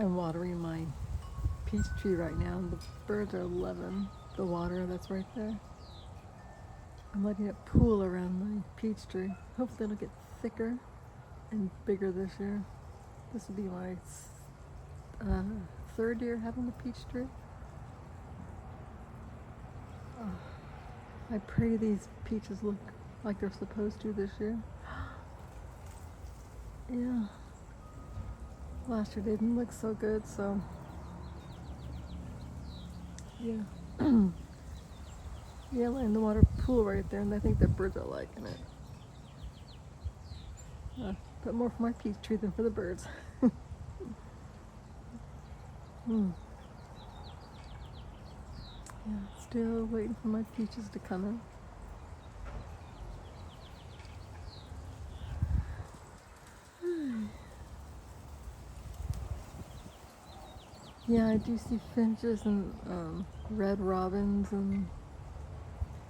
I'm watering my peach tree right now, and the birds are loving the water that's right there. I'm letting it pool around my peach tree. Hopefully it'll get thicker and bigger this year. This will be my third year having the peach tree. I pray these peaches look like they're supposed to this year. Yeah. Last year they didn't look so good, so yeah. Yeah, letting the water pool right there, and I think the birds are liking it. But more for my peach tree than for the birds. Yeah, still waiting for my peaches to come in. Yeah, I do see finches and red robins and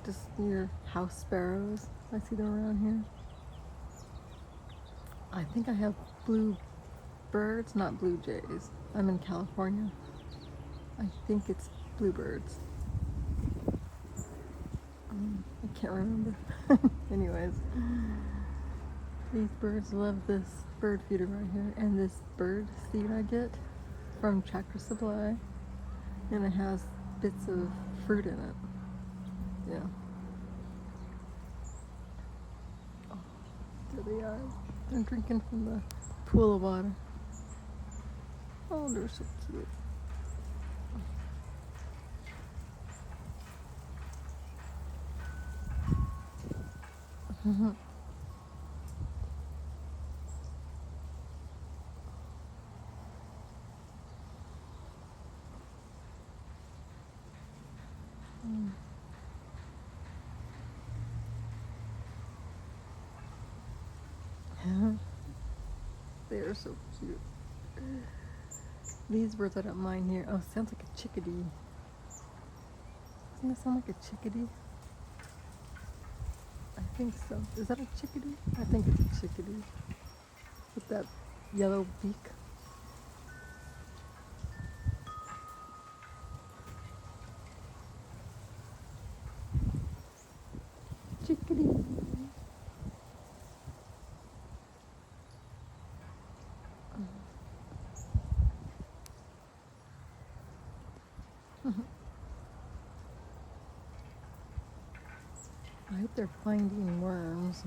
just your house sparrows. I see them around here. I think I have blue birds, not blue jays. I'm in California. I think it's bluebirds. I can't remember. Anyways, these birds love this bird feeder right here, and this bird seed I get from Tractor Supply, and it has bits of fruit in it. Yeah. Oh, there they are. They're drinking from the pool of water. Oh, they're so cute. They are so cute. These birds I don't mind here. Oh, sounds like a chickadee. Doesn't it sound like a chickadee? I think so. Is that a chickadee? I think it's a chickadee. With that yellow beak. Chickadee. I hope they're finding worms.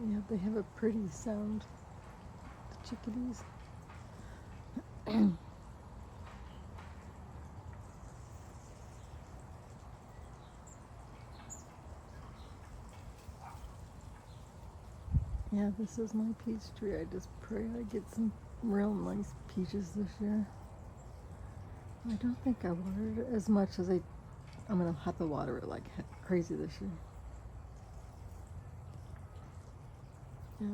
Yeah, they have a pretty sound, the chickadees. Yeah, this is my peach tree. I just pray I get some real nice peaches this year. I don't think I watered it as much as I'm gonna have to water it like crazy this year. Yeah.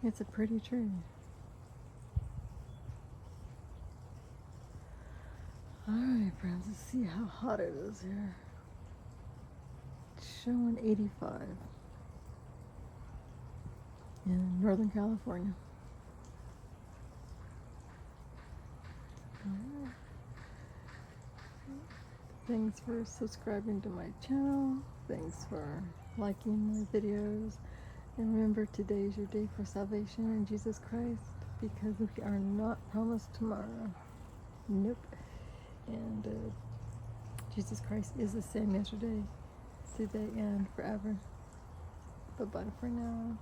It's a pretty tree. Alright, friends, let's see how hot it is here. It's showing 85 in Northern California. Alright. Thanks for subscribing to my channel. Thanks for liking my videos. And remember, today is your day for salvation in Jesus Christ, because we are not promised tomorrow. Nope. And Jesus Christ is the same yesterday, today, and forever. Bye-bye for now.